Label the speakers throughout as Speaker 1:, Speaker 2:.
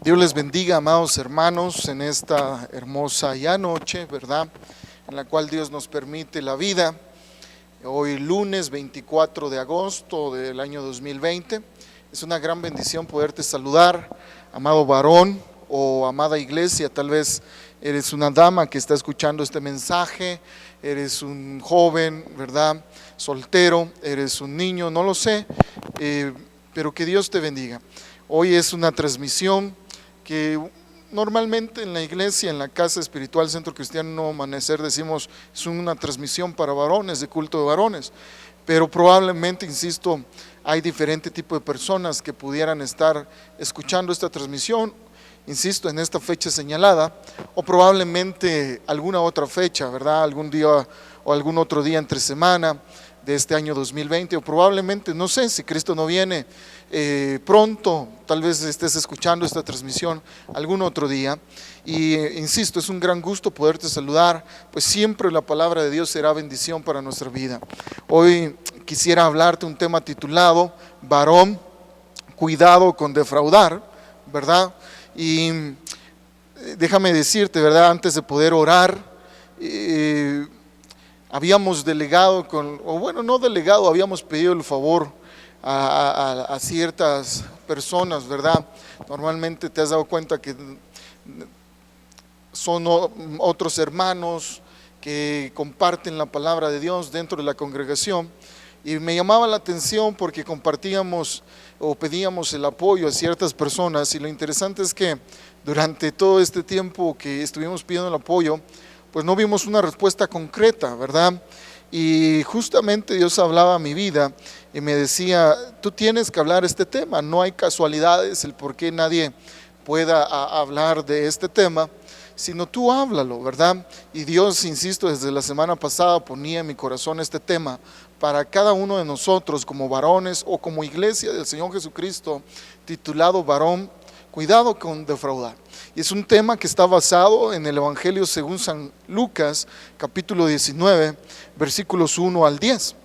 Speaker 1: Dios les bendiga, amados hermanos, en esta hermosa ya noche, ¿verdad? En la cual Dios nos permite la vida. Hoy lunes 24 de agosto del año 2020. Es una gran bendición poderte saludar, amado varón o amada iglesia. Tal vez eres una dama que está escuchando este mensaje, eres un joven, ¿verdad? Soltero, eres un niño, no lo sé, pero que Dios te bendiga. Hoy es una transmisión que normalmente en la iglesia, en la casa espiritual Centro Cristiano Amanecer, decimos es una transmisión para varones, de culto de varones, pero probablemente, insisto, hay diferente tipo de personas que pudieran estar escuchando esta transmisión, insisto, en esta fecha señalada, o probablemente alguna otra fecha, ¿verdad? Algún día o algún otro día entre semana de este año 2020, o probablemente, no sé, si Cristo no viene pronto, tal vez estés escuchando esta transmisión algún otro día. Y insisto, es un gran gusto poderte saludar, pues siempre la palabra de Dios será bendición para nuestra vida. Hoy quisiera hablarte un tema titulado varón, cuidado con defraudar, ¿verdad? Y déjame decirte, ¿verdad? Antes de poder orar, habíamos delegado, habíamos pedido el favor a ciertas personas, ¿verdad? Normalmente te has dado cuenta que son otros hermanos que comparten la palabra de Dios dentro de la congregación, y me llamaba la atención porque compartíamos o pedíamos el apoyo a ciertas personas, y lo interesante es que durante todo este tiempo que estuvimos pidiendo el apoyo, pues no vimos una respuesta concreta, ¿verdad? Y justamente Dios hablaba a mi vida y me decía, tú tienes que hablar este tema, no hay casualidades el por qué nadie pueda hablar de este tema, sino tú háblalo, ¿verdad? Y Dios, insisto, desde la semana pasada ponía en mi corazón este tema para cada uno de nosotros como varones o como iglesia del Señor Jesucristo, titulado varón, cuidado con defraudar. Y es un tema que está basado en el Evangelio según San Lucas, capítulo 19, versículos 1 al 10.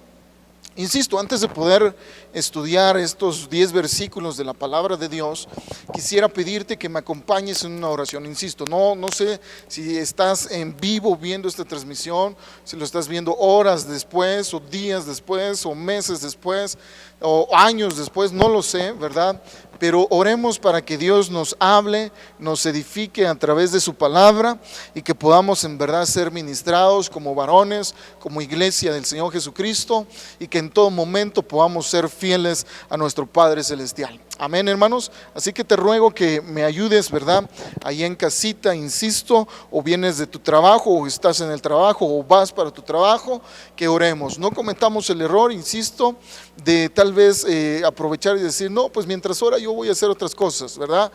Speaker 1: Insisto, antes de poder estudiar estos 10 versículos de la palabra de Dios, quisiera pedirte que me acompañes en una oración. Insisto, no sé si estás en vivo viendo esta transmisión, si lo estás viendo horas después, o días después, o meses después, o años después, no lo sé, ¿verdad? Pero oremos para que Dios nos hable, nos edifique a través de su palabra, y que podamos en verdad ser ministrados como varones, como iglesia del Señor Jesucristo, y que en todo momento podamos ser fieles a nuestro Padre Celestial. Amén, hermanos. Así que te ruego que me ayudes, ¿verdad? Ahí en casita, insisto, o vienes de tu trabajo, o estás en el trabajo, o vas para tu trabajo, que oremos. No cometamos el error, insisto, de tal vez aprovechar y decir, no, pues mientras ora yo voy a hacer otras cosas, ¿verdad?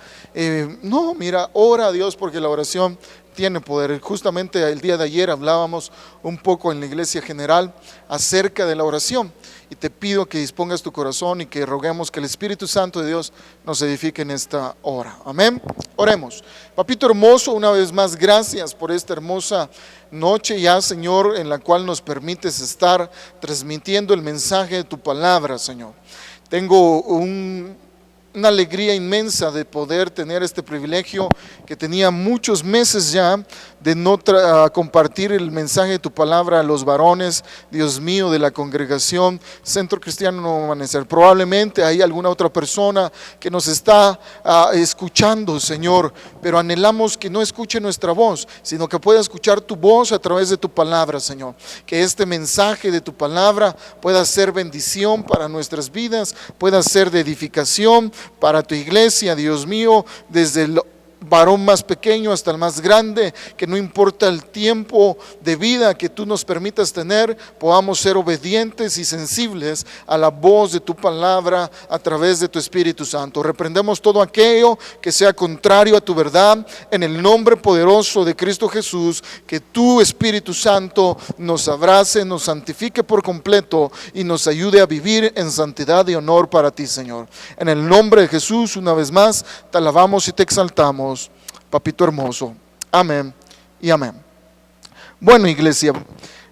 Speaker 1: No, mira, ora a Dios, porque la oración tiene poder. Justamente el día de ayer hablábamos un poco en la iglesia general acerca de la oración, y te pido que dispongas tu corazón y que roguemos que el Espíritu Santo de Dios nos edifique en esta hora. Amén. Oremos. Papito hermoso, una vez más gracias por esta hermosa noche ya, Señor, en la cual nos permites estar transmitiendo el mensaje de tu palabra, Señor. Tengo una alegría inmensa de poder tener este privilegio que tenía muchos meses ya de no compartir el mensaje de tu palabra a los varones, Dios mío, de la congregación Centro Cristiano Amanecer. Probablemente hay alguna otra persona que nos está escuchando, Señor, pero anhelamos que no escuche nuestra voz, sino que pueda escuchar tu voz a través de tu palabra, Señor. Que este mensaje de tu palabra pueda ser bendición para nuestras vidas, pueda ser de edificación para tu iglesia, Dios mío, desde el varón más pequeño hasta el más grande, que no importa el tiempo de vida que tú nos permitas tener, podamos ser obedientes y sensibles a la voz de tu palabra a través de tu Espíritu Santo. Reprendemos todo aquello que sea contrario a tu verdad, en el nombre poderoso de Cristo Jesús. Que tu Espíritu Santo nos abrace, nos santifique por completo y nos ayude a vivir en santidad y honor para ti, Señor. En el nombre de Jesús, una vez más, te alabamos y te exaltamos, papito hermoso. Amén y amén. Bueno, iglesia,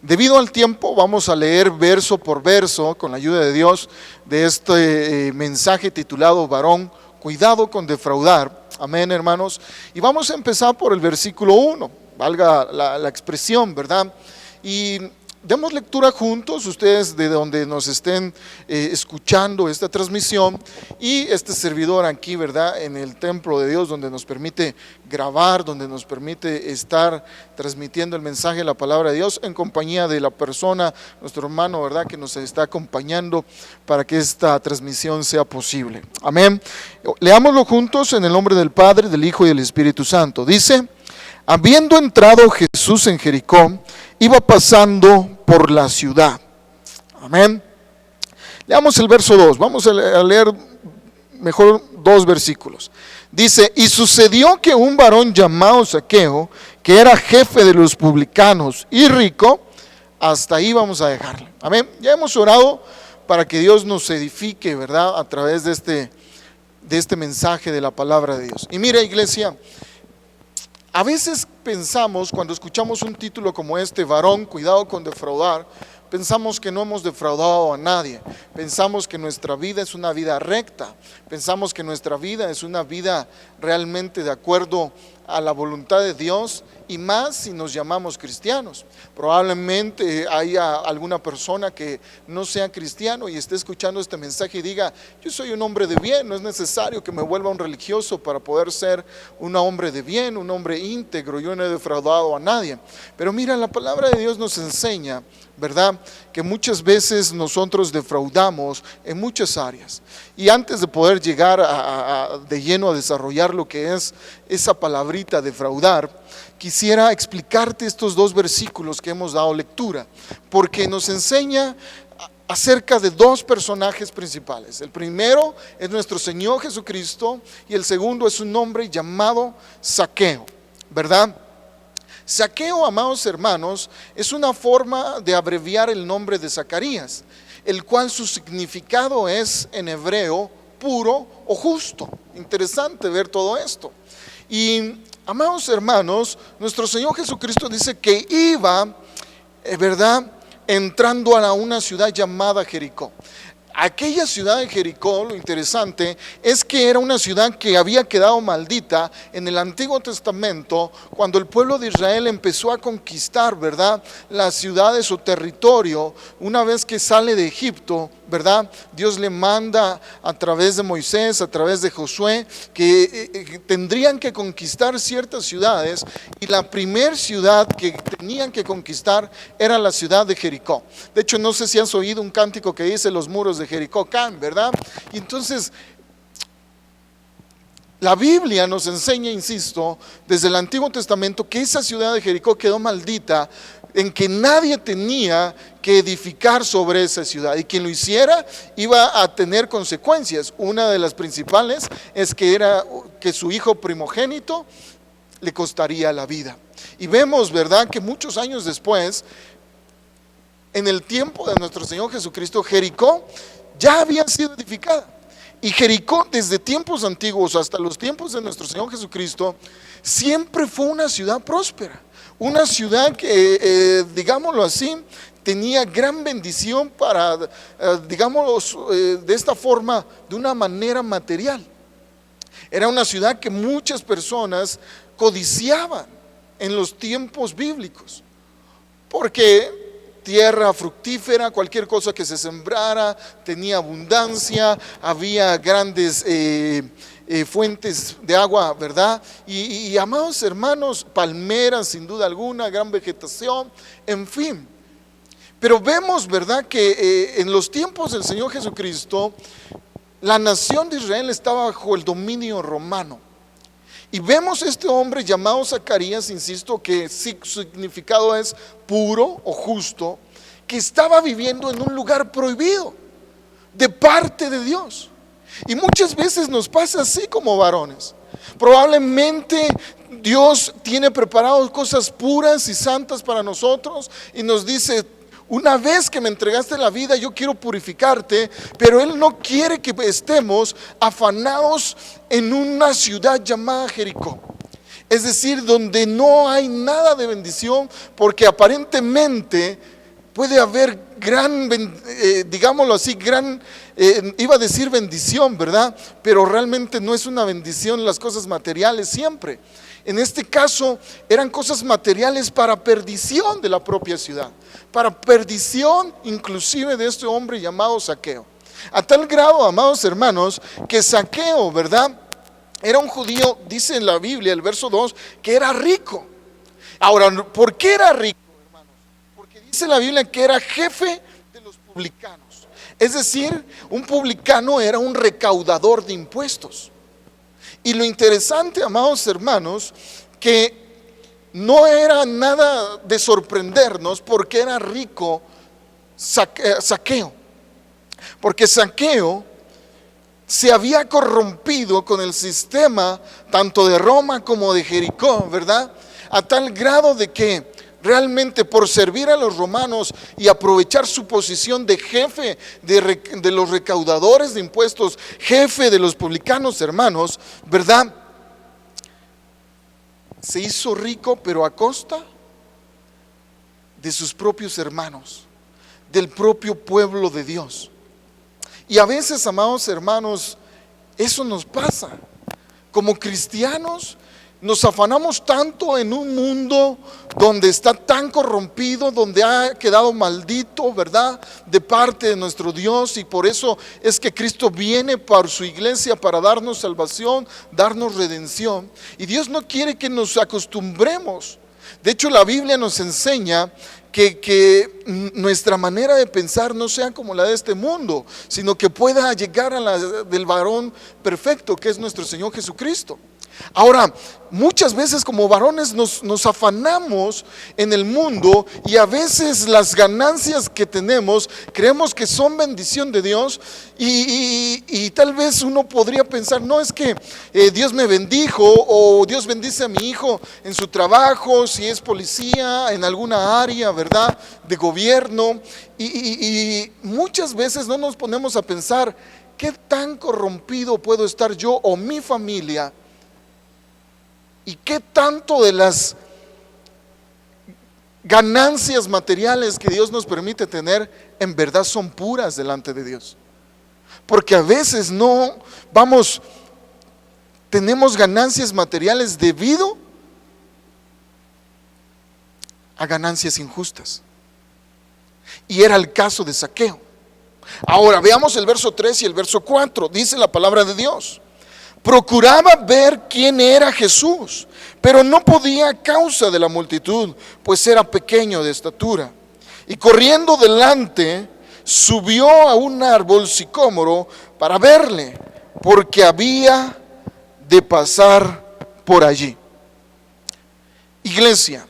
Speaker 1: debido al tiempo vamos a leer verso por verso, con la ayuda de Dios, de este mensaje titulado varón, cuidado con defraudar. Amén, hermanos. Y vamos a empezar por el versículo 1, valga la expresión, ¿verdad? Y demos lectura juntos, ustedes de donde nos estén escuchando esta transmisión, y este servidor aquí, ¿verdad? En el templo de Dios, donde nos permite grabar, donde nos permite estar transmitiendo el mensaje de la palabra de Dios en compañía de la persona, nuestro hermano, ¿verdad? Que nos está acompañando para que esta transmisión sea posible. Amén. Leámoslo juntos en el nombre del Padre, del Hijo y del Espíritu Santo. Dice: habiendo entrado Jesús en Jericó, iba pasando por la ciudad. Amén. Leamos el verso 2. Vamos a leer mejor 2 versículos. Dice: y sucedió que un varón llamado Zaqueo, que era jefe de los publicanos y rico, hasta ahí vamos a dejarlo. Amén. Ya hemos orado para que Dios nos edifique, ¿verdad? A través de este mensaje de la palabra de Dios. Y mira, iglesia, a veces pensamos, cuando escuchamos un título como este, varón, cuidado con defraudar, pensamos que no hemos defraudado a nadie, pensamos que nuestra vida es una vida recta, pensamos que nuestra vida es una vida realmente de acuerdo a la voluntad de Dios, y más si nos llamamos cristianos. Probablemente haya alguna persona que no sea cristiano y esté escuchando este mensaje y diga: yo soy un hombre de bien, no es necesario que me vuelva un religioso para poder ser un hombre de bien, un hombre íntegro, yo no he defraudado a nadie. Pero mira, la palabra de Dios nos enseña, ¿verdad?, que muchas veces nosotros defraudamos en muchas áreas. Y antes de poder llegar de lleno a desarrollar lo que es esa palabrita defraudar, quisiera explicarte estos 2 versículos que hemos dado lectura, porque nos enseña acerca de 2 personajes principales. El primero es nuestro Señor Jesucristo y el segundo es un hombre llamado Zaqueo, ¿verdad? Zaqueo, amados hermanos, es una forma de abreviar el nombre de Zacarías, el cual su significado es en hebreo puro o justo. Interesante ver todo esto. Y amados hermanos, nuestro Señor Jesucristo dice que iba, ¿verdad?, entrando a una ciudad llamada Jericó. Aquella ciudad de Jericó, lo interesante es que era una ciudad que había quedado maldita en el Antiguo Testamento, cuando el pueblo de Israel empezó a conquistar, ¿verdad?, las ciudades o territorio. Una vez que sale de Egipto, ¿verdad?, Dios le manda a través de Moisés, a través de Josué, que tendrían que conquistar ciertas ciudades, y la primer ciudad que tenían que conquistar era la ciudad de Jericó. De hecho, no sé si has oído un cántico que dice: los muros de Jericó caen, ¿verdad? Y entonces la Biblia nos enseña, insisto, desde el Antiguo Testamento, que esa ciudad de Jericó quedó maldita, en que nadie tenía que edificar sobre esa ciudad, y quien lo hiciera iba a tener consecuencias. Una de las principales es que su hijo primogénito le costaría la vida. Y vemos, ¿verdad?, que muchos años después, en el tiempo de nuestro Señor Jesucristo, Jericó ya había sido edificada. Y Jericó, desde tiempos antiguos hasta los tiempos de nuestro Señor Jesucristo, siempre fue una ciudad próspera, una ciudad que, digámoslo así, tenía gran bendición para, digámoslo de esta forma, de una manera material. Era una ciudad que muchas personas codiciaban en los tiempos bíblicos, porque tierra fructífera, cualquier cosa que se sembrara tenía abundancia, había grandes fuentes de agua, ¿verdad? Y amados hermanos, palmeras sin duda alguna, gran vegetación, en fin. Pero vemos, ¿verdad?, que en los tiempos del Señor Jesucristo, la nación de Israel estaba bajo el dominio romano. Y vemos este hombre llamado Zacarías, insisto, que su significado es puro o justo, que estaba viviendo en un lugar prohibido de parte de Dios. Y muchas veces nos pasa así como varones. Probablemente Dios tiene preparadas cosas puras y santas para nosotros y nos dice: una vez que me entregaste la vida, yo quiero purificarte, pero Él no quiere que estemos afanados en una ciudad llamada Jericó. Es decir, donde no hay nada de bendición, porque aparentemente puede haber gran, digámoslo así, gran iba a decir bendición, ¿verdad? Pero realmente no es una bendición las cosas materiales siempre. En este caso eran cosas materiales para perdición de la propia ciudad, para perdición inclusive de este hombre llamado Zaqueo. A tal grado, amados hermanos, que Zaqueo, ¿verdad?, era un judío, dice en la Biblia, el verso 2, que era rico. Ahora, ¿por qué era rico, hermanos? Porque dice la Biblia que era jefe de los publicanos. Es decir, un publicano era un recaudador de impuestos. Y lo interesante, amados hermanos, que no era nada de sorprendernos porque era rico Zaqueo. Porque Zaqueo se había corrompido con el sistema tanto de Roma como de Jericó, ¿verdad? A tal grado de que realmente por servir a los romanos y aprovechar su posición de jefe de los recaudadores de impuestos, jefe de los publicanos, hermanos, ¿verdad?, se hizo rico, pero a costa de sus propios hermanos, del propio pueblo de Dios. Y a veces, amados hermanos, eso nos pasa. Como cristianos nos afanamos tanto en un mundo donde está tan corrompido, donde ha quedado maldito, ¿verdad?, de parte de nuestro Dios. Y por eso es que Cristo viene por su iglesia para darnos salvación, darnos redención. Y Dios no quiere que nos acostumbremos. De hecho, la Biblia nos enseña que nuestra manera de pensar no sea como la de este mundo, sino que pueda llegar a la del varón perfecto, que es nuestro Señor Jesucristo. Ahora, muchas veces como varones nos afanamos en el mundo y a veces las ganancias que tenemos creemos que son bendición de Dios y tal vez uno podría pensar, no, es que Dios me bendijo o Dios bendice a mi hijo en su trabajo, si es policía, en alguna área, ¿verdad?, de gobierno, y muchas veces no nos ponemos a pensar qué tan corrompido puedo estar yo o mi familia. ¿Y qué tanto de las ganancias materiales que Dios nos permite tener en verdad son puras delante de Dios? Porque a veces tenemos ganancias materiales debido a ganancias injustas. Y era el caso de Zaqueo. Ahora veamos el verso 3 y el verso 4. Dice la palabra de Dios: procuraba ver quién era Jesús, pero no podía a causa de la multitud, pues era pequeño de estatura. Y corriendo delante, subió a un árbol sicómoro para verle, porque había de pasar por allí. Iglesia,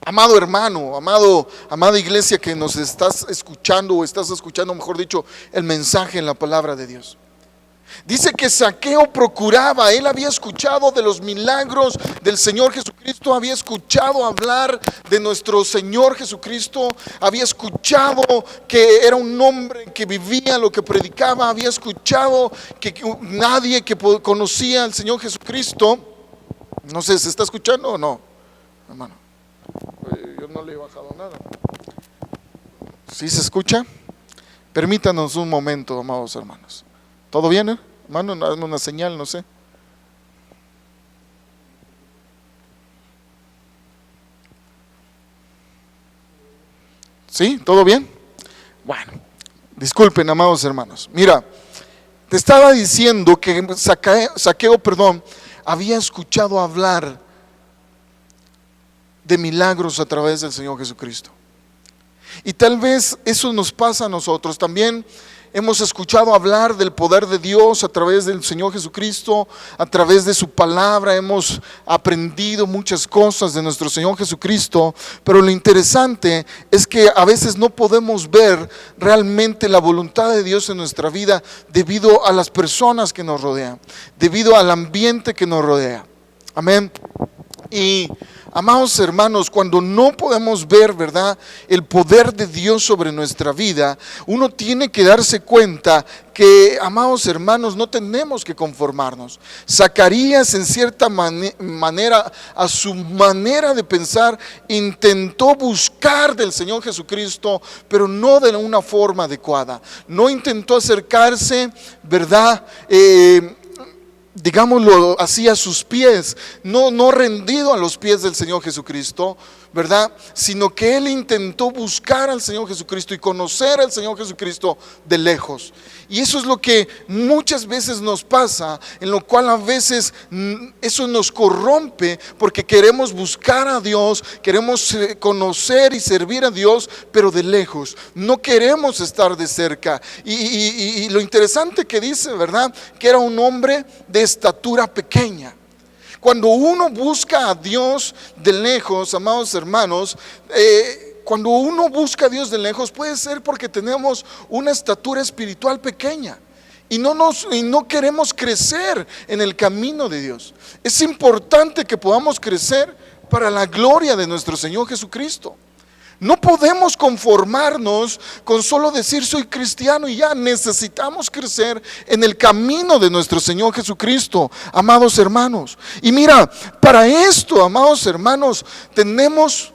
Speaker 1: amado hermano, amada iglesia que nos estás escuchando o estás escuchando, mejor dicho, el mensaje en la palabra de Dios. Dice que Zaqueo procuraba, él había escuchado de los milagros del Señor Jesucristo, había escuchado hablar de nuestro Señor Jesucristo, había escuchado que era un hombre que vivía lo que predicaba, había escuchado que nadie que conocía al Señor Jesucristo. No sé, ¿se está escuchando o no, hermano? Yo no le he bajado nada. ¿Sí se escucha? Permítanos un momento, amados hermanos. ¿Todo bien, hermano? Dame una señal, no sé. ¿Sí? ¿Todo bien? Bueno, disculpen, amados hermanos. Mira, te estaba diciendo que Zaqueo, había escuchado hablar de milagros a través del Señor Jesucristo. Y tal vez eso nos pasa a nosotros también. Hemos escuchado hablar del poder de Dios a través del Señor Jesucristo, a través de su palabra, hemos aprendido muchas cosas de nuestro Señor Jesucristo, pero lo interesante es que a veces no podemos ver realmente la voluntad de Dios en nuestra vida debido a las personas que nos rodean, debido al ambiente que nos rodea. Amén. Y amados hermanos, cuando no podemos ver, ¿verdad?, el poder de Dios sobre nuestra vida, uno tiene que darse cuenta que, amados hermanos, no tenemos que conformarnos. Zacarías, en cierta manera, a su manera de pensar, intentó buscar del Señor Jesucristo, pero no de una forma adecuada. No intentó acercarse, ¿verdad?, digámoslo así, a sus pies, no rendido a los pies del Señor Jesucristo, ¿verdad?, sino que él intentó buscar al Señor Jesucristo y conocer al Señor Jesucristo de lejos. Y eso es lo que muchas veces nos pasa, en lo cual a veces eso nos corrompe, porque queremos buscar a Dios, queremos conocer y servir a Dios, pero de lejos, no queremos estar de cerca. Y lo interesante que dice, ¿verdad?, que era un hombre de estatura pequeña. Cuando uno busca a Dios de lejos, amados hermanos, cuando uno busca a Dios de lejos, puede ser porque tenemos una estatura espiritual pequeña y no queremos crecer en el camino de Dios. Es importante que podamos crecer para la gloria de nuestro Señor Jesucristo. No podemos conformarnos con solo decir soy cristiano y ya. Necesitamos crecer en el camino de nuestro Señor Jesucristo, amados hermanos. Y mira, para esto, amados hermanos, tenemos,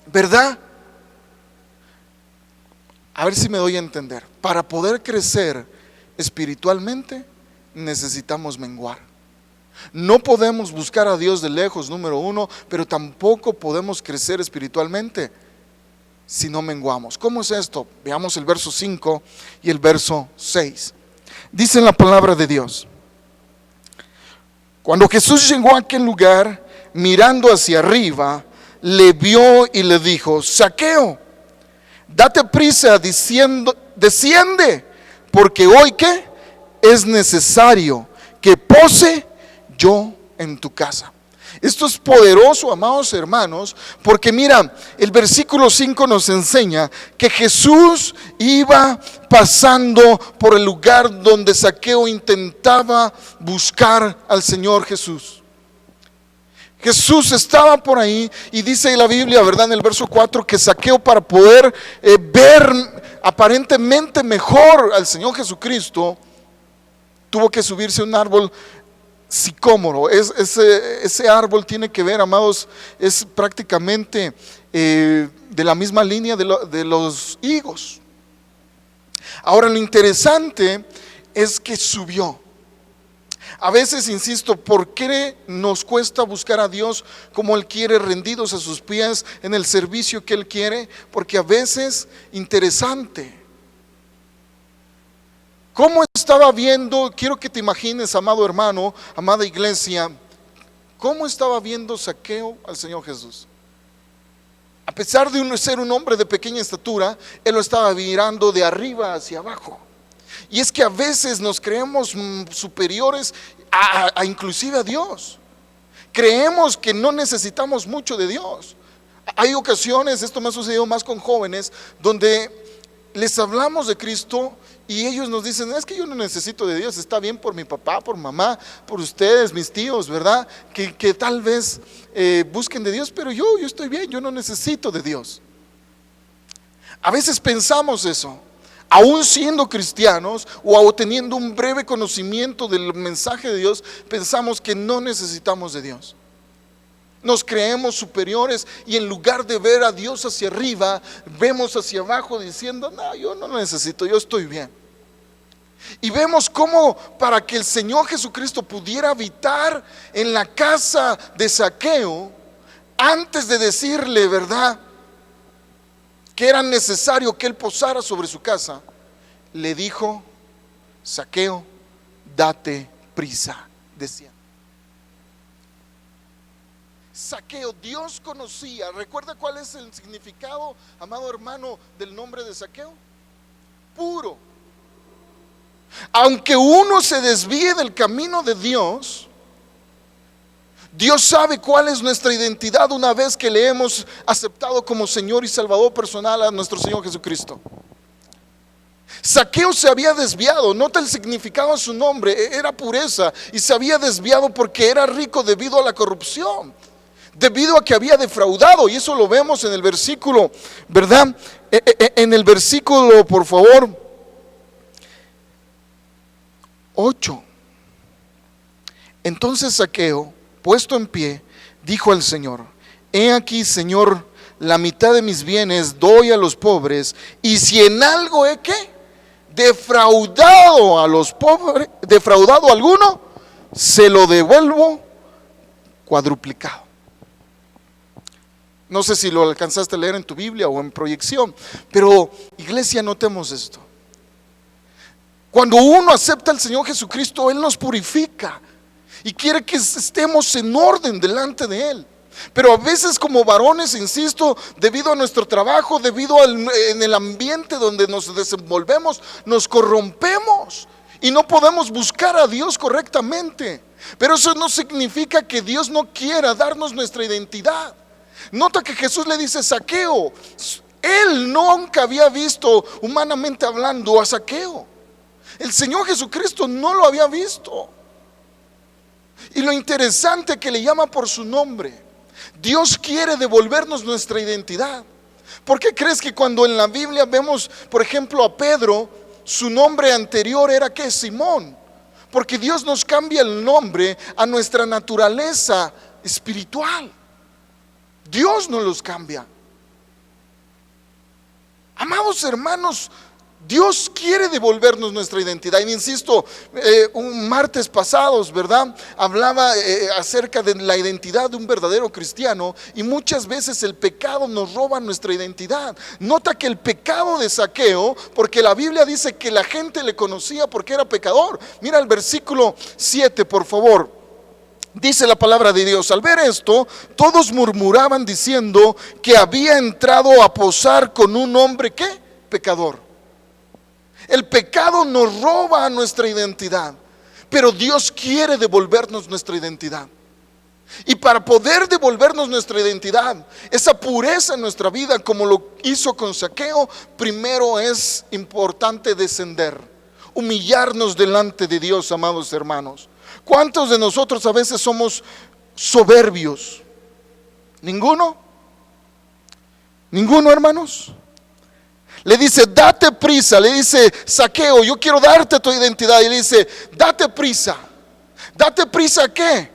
Speaker 1: ¿verdad?, a ver si me doy a entender. Para poder crecer espiritualmente, necesitamos menguar. No podemos buscar a Dios de lejos, número uno, pero tampoco podemos crecer espiritualmente si no menguamos. ¿Cómo es esto? Veamos el verso 5 y el verso 6. Dice la palabra de Dios: cuando Jesús llegó a aquel lugar, mirando hacia arriba, le vio y le dijo: Zaqueo, date prisa, desciende, porque hoy ¿qué? Es necesario que pose yo en tu casa. Esto es poderoso, amados hermanos, porque mira, el versículo 5 nos enseña que Jesús iba pasando por el lugar donde Zaqueo intentaba buscar al Señor Jesús. Jesús estaba por ahí y dice la Biblia, ¿verdad?, en el verso 4, que Zaqueo, para poder ver aparentemente mejor al Señor Jesucristo, tuvo que subirse a un árbol sicómoro. Ese árbol tiene que ver, amados, es prácticamente de la misma línea de los higos. Ahora, lo interesante es que subió. A veces, insisto, ¿por qué nos cuesta buscar a Dios como Él quiere, rendidos a sus pies en el servicio que Él quiere? Porque a veces, interesante, ¿cómo estaba viendo? Quiero que te imagines, amado hermano, amada iglesia, ¿cómo estaba viendo Zaqueo al Señor Jesús? A pesar de ser un hombre de pequeña estatura, él lo estaba mirando de arriba hacia abajo. Y es que a veces nos creemos superiores a inclusive a Dios. Creemos que no necesitamos mucho de Dios. Hay ocasiones, esto me ha sucedido más con jóvenes, donde les hablamos de Cristo y ellos nos dicen: es que yo no necesito de Dios, está bien por mi papá, por mamá, por ustedes, mis tíos, ¿verdad? Que tal vez busquen de Dios, pero yo estoy bien, yo no necesito de Dios. A veces pensamos eso, aún siendo cristianos o teniendo un breve conocimiento del mensaje de Dios, pensamos que no necesitamos de Dios. Nos creemos superiores y en lugar de ver a Dios hacia arriba, vemos hacia abajo diciendo: no, yo no necesito, yo estoy bien. Y vemos cómo, para que el Señor Jesucristo pudiera habitar en la casa de Zaqueo, antes de decirle, ¿verdad?, que era necesario que él posara sobre su casa, le dijo: Zaqueo, date prisa, desciende. Zaqueo, Dios conocía. ¿Recuerda cuál es el significado, amado hermano, del nombre de Zaqueo? Puro. Aunque uno se desvíe del camino de Dios, Dios sabe cuál es nuestra identidad una vez que le hemos aceptado como Señor y Salvador personal a nuestro Señor Jesucristo. Zaqueo se había desviado, nota el significado de su nombre, era pureza, y se había desviado porque era rico debido a la corrupción. debido a que había defraudado, y eso lo vemos en el versículo, ¿verdad? En el versículo, por favor, 8. Entonces Zaqueo, puesto en pie, dijo al Señor: he aquí, Señor, la mitad de mis bienes doy a los pobres, y si en algo he ¿qué? Defraudado a los pobres, defraudado a alguno, se lo devuelvo cuadruplicado. No sé si lo alcanzaste a leer en tu Biblia o en proyección, pero iglesia, notemos esto. Cuando uno acepta al Señor Jesucristo, Él nos purifica y quiere que estemos en orden delante de Él. Pero a veces como varones, insisto, debido a nuestro trabajo, debido en el ambiente donde nos desenvolvemos, nos corrompemos y no podemos buscar a Dios correctamente. Pero eso no significa que Dios no quiera darnos nuestra identidad. Nota que Jesús le dice: Zaqueo. Él nunca había visto, humanamente hablando, a Zaqueo. El Señor Jesucristo no lo había visto. Y lo interesante es que le llama por su nombre. Dios quiere devolvernos nuestra identidad. ¿Por qué crees que cuando en la Biblia vemos, por ejemplo, a Pedro, su nombre anterior era ¿qué? Simón? Porque Dios nos cambia el nombre a nuestra naturaleza espiritual. Dios nos los cambia. Amados hermanos, Dios quiere devolvernos nuestra identidad. Y insisto, un martes pasados, ¿verdad? Hablaba acerca de la identidad de un verdadero cristiano. Y muchas veces el pecado nos roba nuestra identidad. Nota que el pecado de Zaqueo, porque la Biblia dice que la gente le conocía porque era pecador. Mira el versículo 7, por favor. Dice la palabra de Dios: al ver esto, todos murmuraban diciendo que había entrado a posar con un hombre ¿qué? Pecador. El pecado nos roba nuestra identidad, pero Dios quiere devolvernos nuestra identidad. Y para poder devolvernos nuestra identidad, esa pureza en nuestra vida, como lo hizo con Zaqueo, primero es importante descender, humillarnos delante de Dios, amados hermanos. ¿Cuántos de nosotros a veces somos soberbios? ¿Ninguno? ¿Ninguno, hermanos? Le dice: date prisa. Le dice: Zaqueo, yo quiero darte tu identidad. Y le dice: date prisa. ¿Date prisa a qué?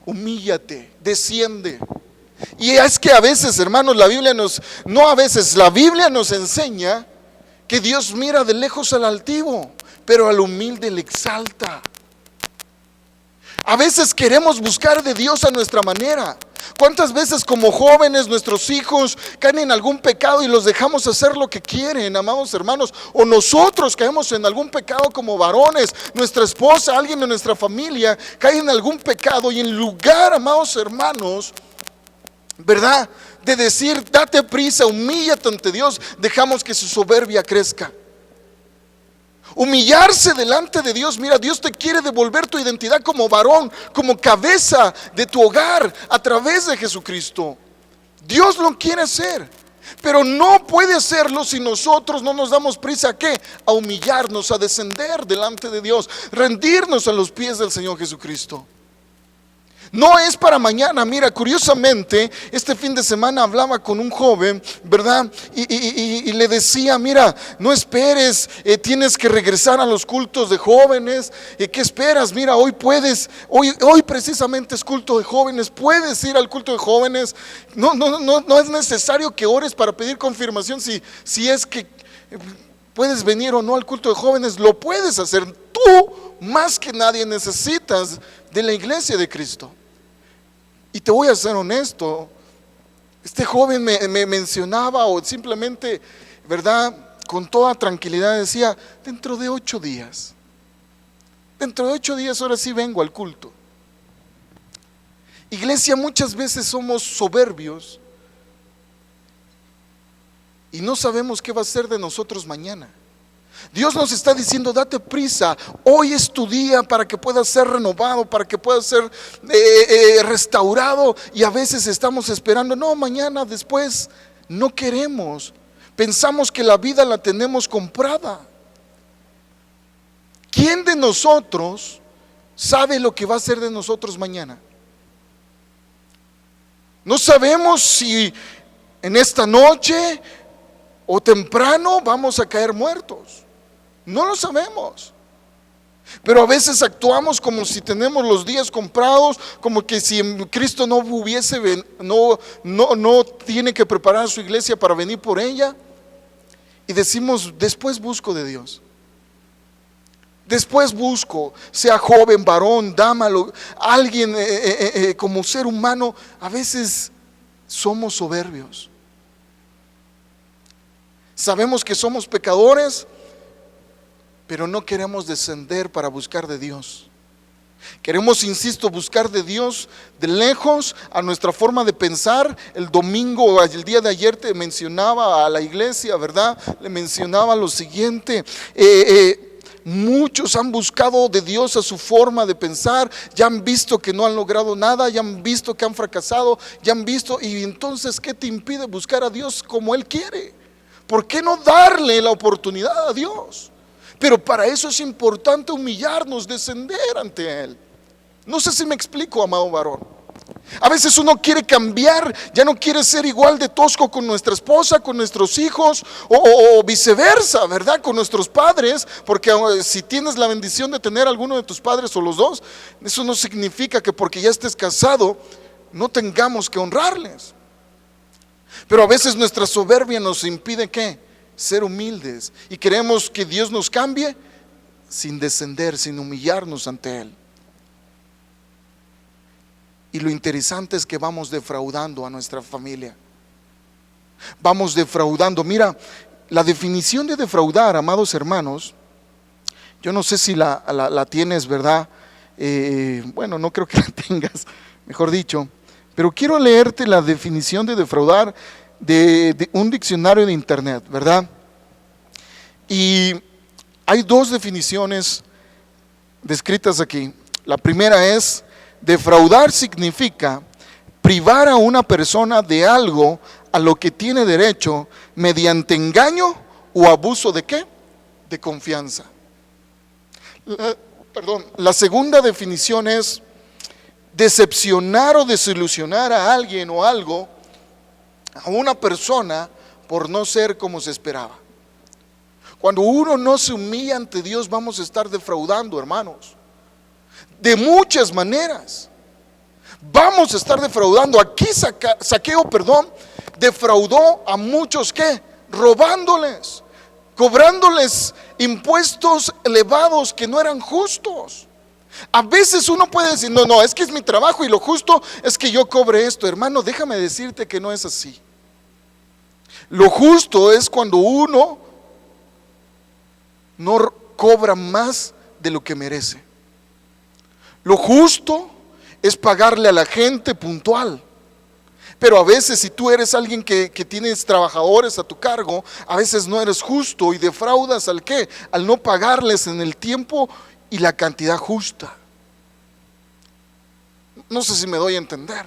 Speaker 1: Humíllate, desciende. Y es que a veces, hermanos, la Biblia nos enseña que Dios mira de lejos al altivo, pero al humilde le exalta. A veces queremos buscar de Dios a nuestra manera. ¿Cuántas veces como jóvenes nuestros hijos caen en algún pecado y los dejamos hacer lo que quieren, amados hermanos? O nosotros caemos en algún pecado como varones, nuestra esposa, alguien de nuestra familia cae en algún pecado, y en lugar, amados hermanos, ¿verdad?, de decir date prisa, humíllate ante Dios, dejamos que su soberbia crezca. Humillarse delante de Dios. Mira, Dios te quiere devolver tu identidad como varón, como cabeza de tu hogar a través de Jesucristo. Dios lo quiere hacer, pero no puede hacerlo si nosotros no nos damos prisa ¿a qué? A humillarnos, a descender delante de Dios, rendirnos a los pies del Señor Jesucristo. No es para mañana. Mira, curiosamente, este fin de semana hablaba con un joven, ¿verdad? Y le decía: mira, no esperes, tienes que regresar a los cultos de jóvenes. ¿Qué esperas? Mira, hoy puedes, hoy precisamente es culto de jóvenes, puedes ir al culto de jóvenes. No es necesario que ores para pedir confirmación si es que puedes venir o no al culto de jóvenes. Lo puedes hacer. Tú, más que nadie, necesitas de la iglesia de Cristo. Y te voy a ser honesto, este joven me mencionaba, o simplemente, ¿verdad?, con toda tranquilidad decía: dentro de 8 días, ahora sí vengo al culto. Iglesia, muchas veces somos soberbios y no sabemos qué va a ser de nosotros mañana. Dios nos está diciendo: date prisa, hoy es tu día para que puedas ser renovado, para que puedas ser restaurado. Y a veces estamos esperando: no, mañana, después. No queremos, pensamos que la vida la tenemos comprada. ¿Quién de nosotros sabe lo que va a ser de nosotros mañana? No sabemos si en esta noche o temprano vamos a caer muertos. No lo sabemos. Pero a veces actuamos como si tenemos los días comprados, como que si Cristo no hubiese, no tiene que preparar su iglesia para venir por ella. Y decimos, después busco de Dios. Después busco, sea joven, varón, dama, alguien como ser humano. A veces somos soberbios. Sabemos que somos pecadores, pero no queremos descender para buscar de Dios. Queremos, insisto, buscar de Dios de lejos, a nuestra forma de pensar. El domingo, el día de ayer te mencionaba a la iglesia, ¿verdad? Le mencionaba lo siguiente. Muchos han buscado de Dios a su forma de pensar, ya han visto que no han logrado nada, ya han visto que han fracasado, ya han visto, y entonces ¿qué te impide buscar a Dios como Él quiere? ¿Por qué no darle la oportunidad a Dios? Pero para eso es importante humillarnos, descender ante Él. No sé si me explico, amado varón. A veces uno quiere cambiar, ya no quiere ser igual de tosco con nuestra esposa, con nuestros hijos, o viceversa, ¿verdad? Con nuestros padres, porque si tienes la bendición de tener alguno de tus padres o los dos, eso no significa que porque ya estés casado no tengamos que honrarles. Pero a veces nuestra soberbia nos impide ¿qué? Ser humildes, y queremos que Dios nos cambie sin descender, sin humillarnos ante Él. Y lo interesante es que vamos defraudando a nuestra familia. Vamos defraudando. Mira, la definición de defraudar, amados hermanos, yo no sé si la tienes, ¿verdad? Bueno, no creo que la tengas, mejor dicho. Pero quiero leerte la definición de defraudar de un diccionario de internet, ¿verdad? Y hay dos definiciones descritas aquí. La primera es: defraudar significa privar a una persona de algo a lo que tiene derecho mediante engaño o abuso de ¿qué? De confianza. La segunda definición es decepcionar o desilusionar a alguien o algo, a una persona, por no ser como se esperaba. Cuando uno no se humilla ante Dios, vamos a estar defraudando, hermanos, de muchas maneras. Vamos a estar defraudando. Aquí Zaqueo, defraudó a muchos, ¿qué? Robándoles, cobrándoles impuestos elevados que no eran justos. A veces uno puede decir, no, es que es mi trabajo y lo justo es que yo cobre esto. Hermano, déjame decirte que no es así. Lo justo es cuando uno no cobra más de lo que merece. Lo justo es pagarle a la gente puntual. Pero a veces, si tú eres alguien que tienes trabajadores a tu cargo, a veces no eres justo y defraudas al ¿qué? Al no pagarles en el tiempo y la cantidad justa. No sé si me doy a entender.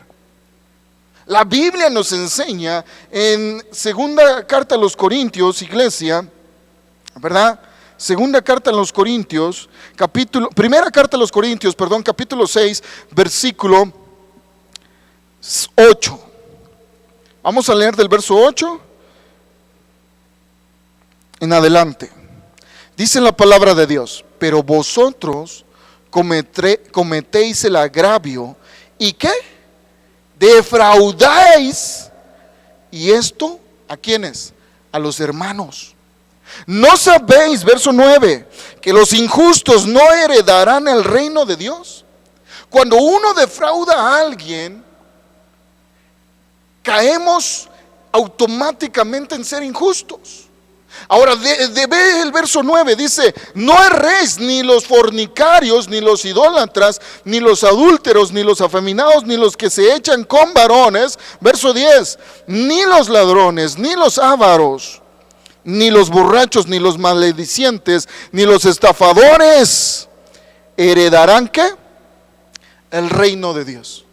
Speaker 1: La Biblia nos enseña en segunda carta a los Corintios, iglesia, ¿verdad? Segunda carta a los Corintios, primera carta a los Corintios, capítulo 6, versículo 8. Vamos a leer del verso 8 en adelante. Dice la palabra de Dios: pero vosotros cometéis el agravio y ¿qué? Defraudáis. ¿Y esto a quiénes? A los hermanos. ¿No sabéis, verso 9, que los injustos no heredarán el reino de Dios? Cuando uno defrauda a alguien, caemos automáticamente en ser injustos. Ahora, ve el verso 9, dice: no erréis ni los fornicarios, ni los idólatras, ni los adúlteros, ni los afeminados, ni los que se echan con varones. Verso 10, ni los ladrones, ni los ávaros, ni los borrachos, ni los maledicientes, ni los estafadores heredarán ¿qué? El reino de Dios.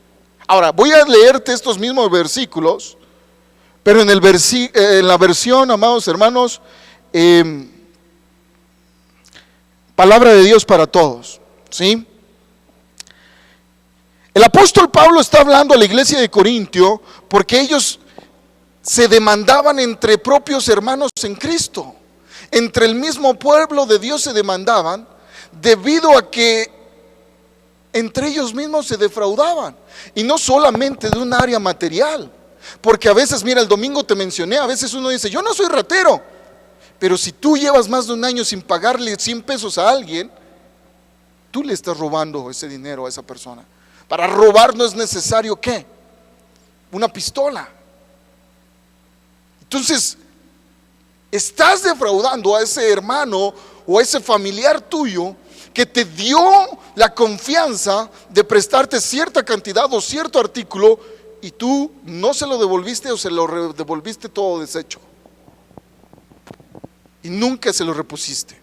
Speaker 1: Ahora, voy a leerte estos mismos versículos, pero en la versión, amados hermanos, palabra de Dios para todos, ¿sí? El apóstol Pablo está hablando a la iglesia de Corintio porque ellos se demandaban entre propios hermanos en Cristo. Entre el mismo pueblo de Dios se demandaban debido a que entre ellos mismos se defraudaban. Y no solamente de un área material. Porque a veces, mira, el domingo te mencioné, a veces uno dice, yo no soy ratero. Pero si tú llevas más de un año sin pagarle 100 pesos a alguien, tú le estás robando ese dinero a esa persona. Para robar no es necesario, ¿qué? Una pistola. Entonces, estás defraudando a ese hermano o a ese familiar tuyo que te dio la confianza de prestarte cierta cantidad o cierto artículo y tú no se lo devolviste o se lo devolviste todo deshecho. Y nunca se lo repusiste.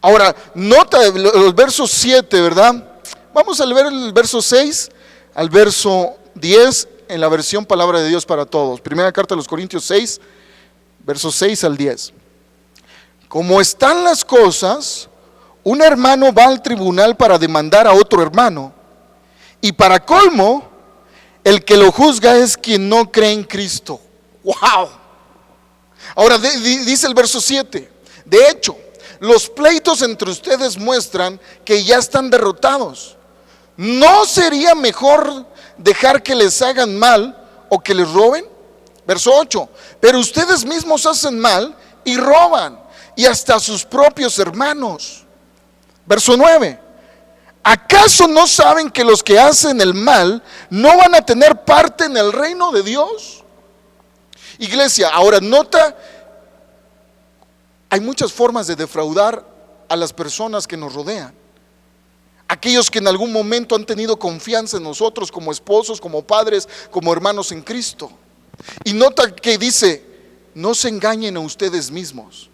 Speaker 1: Ahora, nota el verso 7, ¿verdad? Vamos a leer el verso 6 al verso 10 en la versión Palabra de Dios para Todos. Primera carta a los Corintios 6, versos 6 al 10. Como están las cosas, un hermano va al tribunal para demandar a otro hermano, y para colmo, el que lo juzga es quien no cree en Cristo. ¡Wow! Ahora dice el verso 7, de hecho, los pleitos entre ustedes muestran que ya están derrotados. ¿No sería mejor dejar que les hagan mal o que les roben? Verso 8, pero ustedes mismos hacen mal y roban, y hasta a sus propios hermanos. Verso 9, ¿acaso no saben que los que hacen el mal no van a tener parte en el reino de Dios? Iglesia, ahora nota, hay muchas formas de defraudar a las personas que nos rodean. Aquellos que en algún momento han tenido confianza en nosotros como esposos, como padres, como hermanos en Cristo. Y nota que dice, no se engañen a ustedes mismos,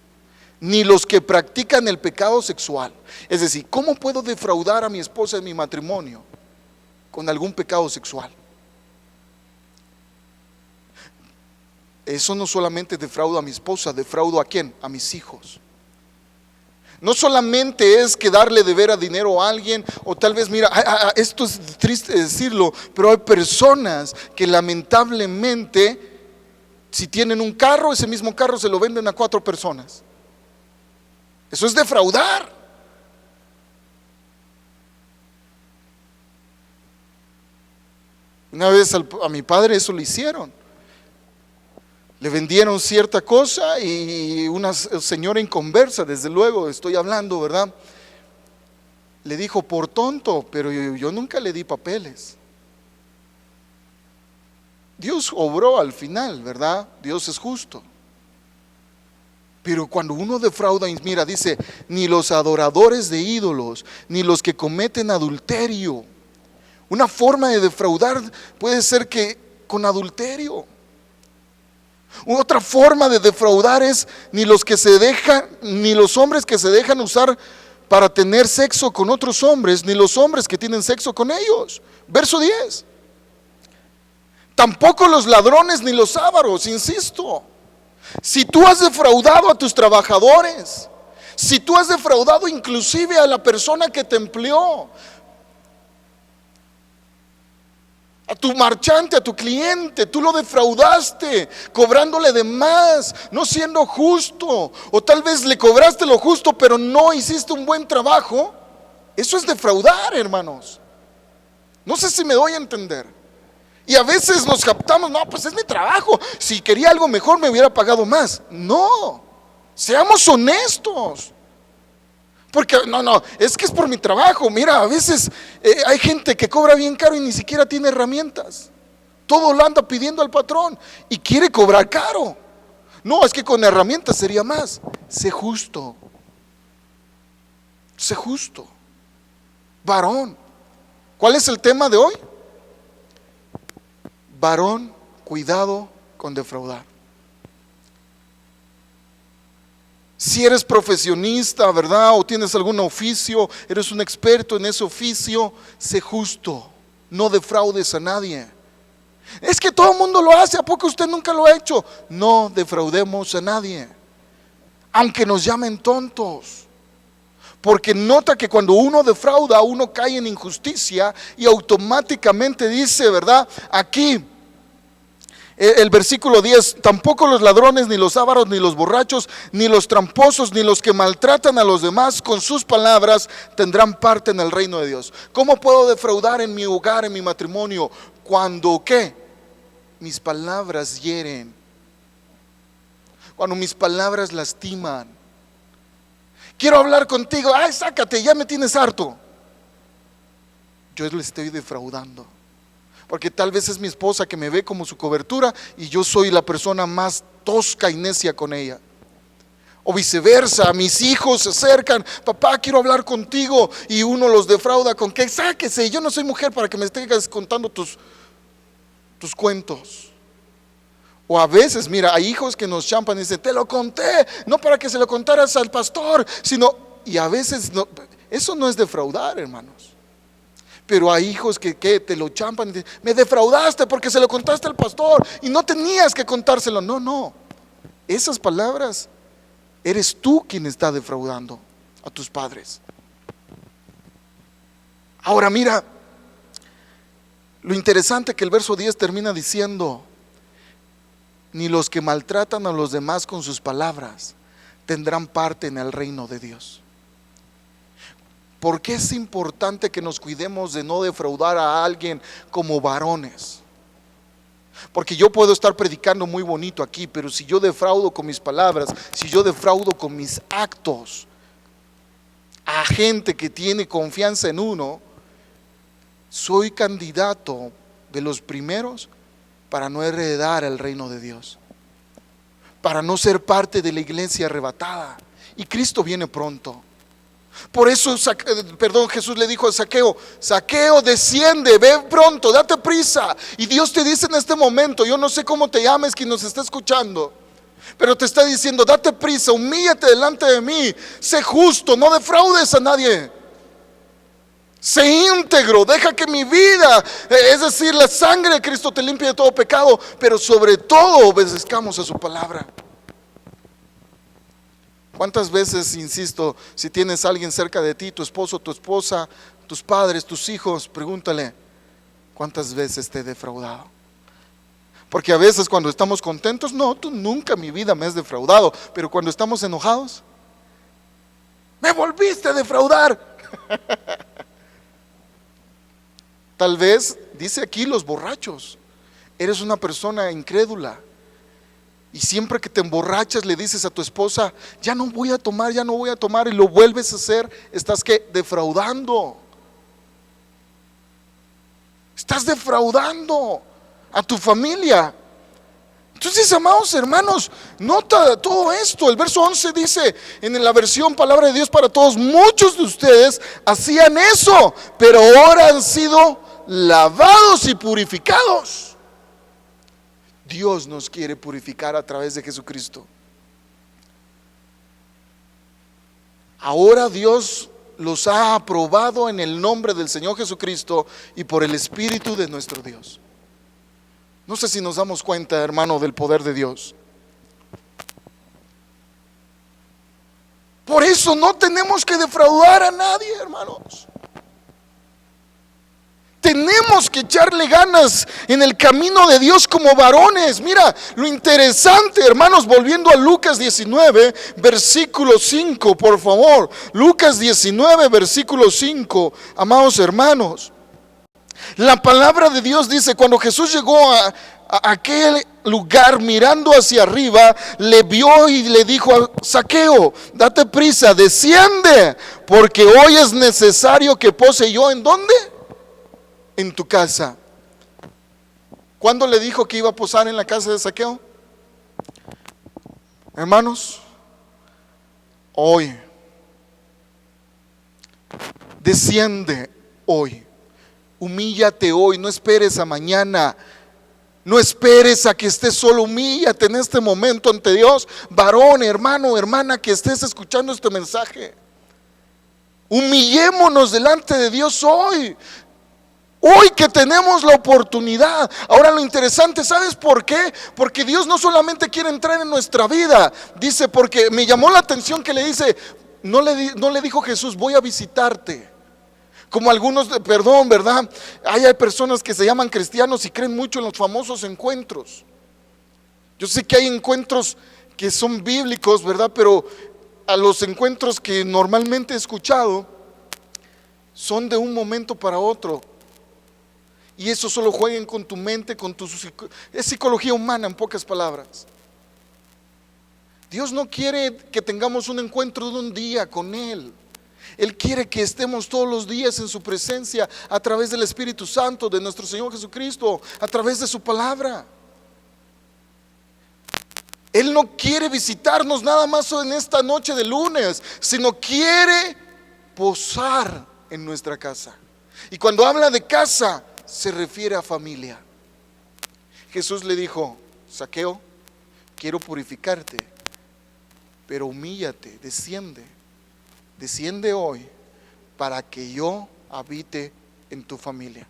Speaker 1: ni los que practican el pecado sexual. Es decir, ¿cómo puedo defraudar a mi esposa en mi matrimonio? Con algún pecado sexual. Eso no solamente defraudo a mi esposa, defraudo ¿a quién? A mis hijos. No solamente es que darle de ver a dinero a alguien, o tal vez, mira, esto es triste decirlo, pero hay personas que lamentablemente, si tienen un carro, ese mismo carro se lo venden a 4 personas. Eso es defraudar. Una vez a mi padre eso le hicieron. Le vendieron cierta cosa y una señora inconversa, desde luego estoy hablando, ¿verdad? Le dijo, por tonto, pero yo nunca le di papeles. Dios obró al final, ¿verdad? Dios es justo. Pero cuando uno defrauda, mira, dice, ni los adoradores de ídolos, ni los que cometen adulterio. Una forma de defraudar puede ser que con adulterio. Otra forma de defraudar es ni los hombres que se dejan usar para tener sexo con otros hombres, ni los hombres que tienen sexo con ellos. Verso 10. Tampoco los ladrones ni los ávaros, insisto. Si tú has defraudado a tus trabajadores, si tú has defraudado inclusive a la persona que te empleó, a tu marchante, a tu cliente, tú lo defraudaste, cobrándole de más, no siendo justo, o tal vez le cobraste lo justo, pero no hiciste un buen trabajo. Eso es defraudar, hermanos. No sé si me doy a entender. Y a veces nos captamos, no, pues es mi trabajo, si quería algo mejor me hubiera pagado más. No, seamos honestos. Porque no, es que es por mi trabajo. Mira, a veces hay gente que cobra bien caro y ni siquiera tiene herramientas. Todo lo anda pidiendo al patrón y quiere cobrar caro. No, es que con herramientas sería más. Sé justo. Sé justo. Varón. ¿Cuál es el tema de hoy? Varón, cuidado con defraudar. Si eres profesionista, ¿verdad? O tienes algún oficio, eres un experto en ese oficio, sé justo, no defraudes a nadie. Es que todo el mundo lo hace, ¿a poco usted nunca lo ha hecho? No defraudemos a nadie, aunque nos llamen tontos. Porque nota que cuando uno defrauda, uno cae en injusticia y automáticamente dice, ¿verdad? Aquí el versículo 10, tampoco los ladrones, ni los ávaros, ni los borrachos, ni los tramposos, ni los que maltratan a los demás con sus palabras tendrán parte en el reino de Dios. ¿Cómo puedo defraudar en mi hogar, en mi matrimonio? Cuando, ¿qué? Mis palabras hieren. Cuando mis palabras lastiman. Quiero hablar contigo, ay, sácate, ya me tienes harto. Yo le estoy defraudando. Porque tal vez es mi esposa que me ve como su cobertura y yo soy la persona más tosca y necia con ella. O viceversa, mis hijos se acercan, papá, quiero hablar contigo, y uno los defrauda con que sáquese, yo no soy mujer para que me estés contando tus cuentos. O a veces, mira, hay hijos que nos champan y dicen, te lo conté, no para que se lo contaras al pastor, sino, y a veces no, eso no es defraudar, hermanos. Pero hay hijos que te lo champan y dicen, me defraudaste porque se lo contaste al pastor y no tenías que contárselo. No, esas palabras, eres tú quien está defraudando a tus padres. Ahora mira, lo interesante que el verso 10 termina diciendo, ni los que maltratan a los demás con sus palabras tendrán parte en el reino de Dios. ¿Por qué es importante que nos cuidemos de no defraudar a alguien como varones? Porque yo puedo estar predicando muy bonito aquí, pero si yo defraudo con mis palabras, si yo defraudo con mis actos a gente que tiene confianza en uno, soy candidato de los primeros para no heredar el reino de Dios, para no ser parte de la iglesia arrebatada. Y Cristo viene pronto. Por eso, Jesús le dijo a Zaqueo, Zaqueo, desciende, ve pronto, date prisa. Y Dios te dice en este momento, yo no sé cómo te llames quien nos está escuchando, pero te está diciendo, date prisa, humíllate delante de mí, sé justo, no defraudes a nadie, sé íntegro, deja que mi vida, es decir, la sangre de Cristo te limpie de todo pecado, pero sobre todo obedezcamos a su palabra. ¿Cuántas veces, insisto, si tienes a alguien cerca de ti, tu esposo, tu esposa, tus padres, tus hijos, pregúntale, ¿cuántas veces te he defraudado? Porque a veces cuando estamos contentos, no, tú nunca en mi vida me has defraudado, pero cuando estamos enojados, me volviste a defraudar. Tal vez, dice aquí, los borrachos, eres una persona incrédula. Y siempre que te emborrachas le dices a tu esposa, ya no voy a tomar, ya no voy a tomar, y lo vuelves a hacer, estás ¿qué? Defraudando. Estás defraudando a tu familia. Entonces, amados hermanos, nota todo esto. El verso 11 dice en la versión Palabra de Dios para Todos, muchos de ustedes hacían eso, pero ahora han sido lavados y purificados. Dios nos quiere purificar a través de Jesucristo. Ahora Dios los ha aprobado en el nombre del Señor Jesucristo y por el Espíritu de nuestro Dios. No sé si nos damos cuenta, hermano, del poder de Dios. Por eso no tenemos que defraudar a nadie, hermanos. Tenemos que echarle ganas en el camino de Dios como varones. Mira, lo interesante, hermanos, volviendo a Lucas 19, versículo 5, por favor. Lucas 19, versículo 5, amados hermanos. La palabra de Dios dice, cuando Jesús llegó a aquel lugar, mirando hacia arriba, le vio y le dijo a Zaqueo, date prisa, desciende, porque hoy es necesario que pose yo, ¿en dónde? En tu casa. ¿Cuándo le dijo que iba a posar en la casa de Zaqueo? Hermanos, hoy. Desciende hoy. Humíllate hoy, no esperes a mañana. No esperes a que estés solo, humíllate en este momento ante Dios. Varón, hermano, hermana, que estés escuchando este mensaje. Humillémonos delante de Dios hoy. Hoy que tenemos la oportunidad. Ahora lo interesante, ¿sabes por qué? Porque Dios no solamente quiere entrar en nuestra vida. Dice, porque me llamó la atención que le dice, no le dijo Jesús, voy a visitarte. Como algunos, perdón, ¿verdad? Hay personas que se llaman cristianos y creen mucho en los famosos encuentros. Yo sé que hay encuentros que son bíblicos, ¿verdad? Pero a los encuentros que normalmente he escuchado son de un momento para otro. Y eso solo jueguen con tu mente, es psicología humana en pocas palabras. Dios no quiere que tengamos un encuentro de un día con Él. Él quiere que estemos todos los días en su presencia a través del Espíritu Santo de nuestro Señor Jesucristo, a través de su palabra. Él no quiere visitarnos nada más en esta noche de lunes, sino quiere posar en nuestra casa. Y cuando habla de casa, se refiere a familia. Jesús le dijo: Zaqueo, quiero purificarte, pero humíllate, desciende hoy para que yo habite en tu familia.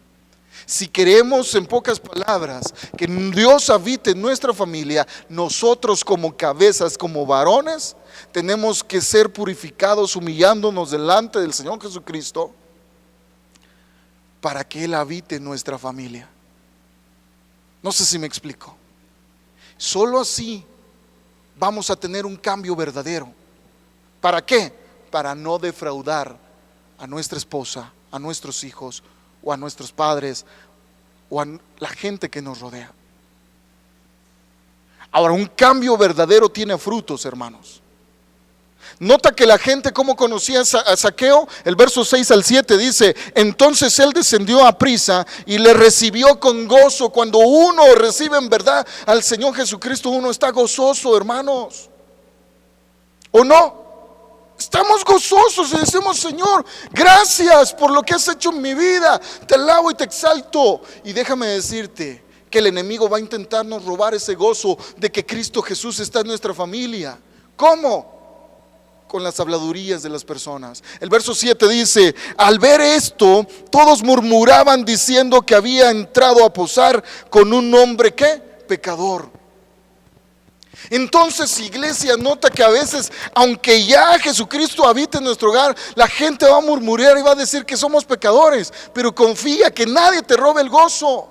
Speaker 1: Si queremos, en pocas palabras, que Dios habite en nuestra familia, nosotros como cabezas, como varones, tenemos que ser purificados, humillándonos delante del Señor Jesucristo, para que Él habite en nuestra familia. No sé si me explico. Solo así vamos a tener un cambio verdadero. ¿Para qué? Para no defraudar a nuestra esposa, a nuestros hijos, o a nuestros padres, o a la gente que nos rodea. Ahora, un cambio verdadero tiene frutos, hermanos. Nota que la gente, ¿cómo conocía a Zaqueo? El verso 6 al 7 dice: entonces él descendió a prisa y le recibió con gozo. Cuando uno recibe en verdad al Señor Jesucristo, uno está gozoso, hermanos, ¿o no? Estamos gozosos y decimos: Señor, gracias por lo que has hecho en mi vida, te alabo y te exalto. Y déjame decirte que el enemigo va a intentarnos robar ese gozo de que Cristo Jesús está en nuestra familia. ¿Cómo? Con las habladurías de las personas. El verso 7 dice: al ver esto, todos murmuraban diciendo que había entrado a posar con un hombre, ¿qué? Pecador. Entonces, iglesia, nota que a veces, aunque ya Jesucristo habite en nuestro hogar, la gente va a murmurar y va a decir que somos pecadores, pero confía que nadie te robe el gozo.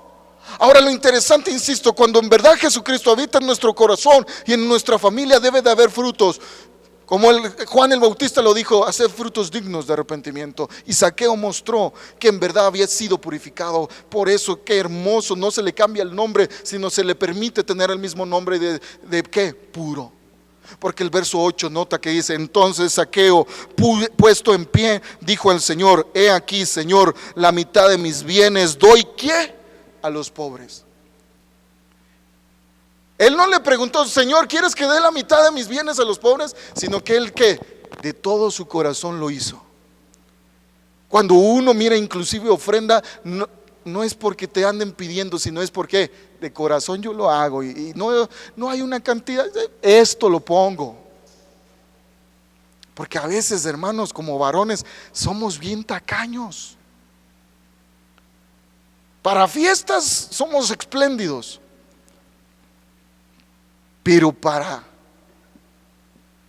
Speaker 1: Ahora, lo interesante, insisto, cuando en verdad Jesucristo habita en nuestro corazón y en nuestra familia, debe de haber frutos. Como Juan el Bautista lo dijo: hacer frutos dignos de arrepentimiento. Y Zaqueo mostró que en verdad había sido purificado. Por eso, qué hermoso, no se le cambia el nombre, sino se le permite tener el mismo nombre de ¿qué? Puro. Porque el verso 8 nota que dice: entonces Zaqueo, puesto en pie, dijo al Señor: he aquí, Señor, la mitad de mis bienes doy, ¿qué? A los pobres. Él no le preguntó: Señor, ¿quieres que dé la mitad de mis bienes a los pobres? Sino que él, ¿qué? De todo su corazón lo hizo. Cuando uno mira inclusive ofrenda, no es porque te anden pidiendo, sino es porque de corazón yo lo hago. Y no hay una cantidad, esto lo pongo. Porque a veces, hermanos, como varones, somos bien tacaños. Para fiestas somos espléndidos, pero para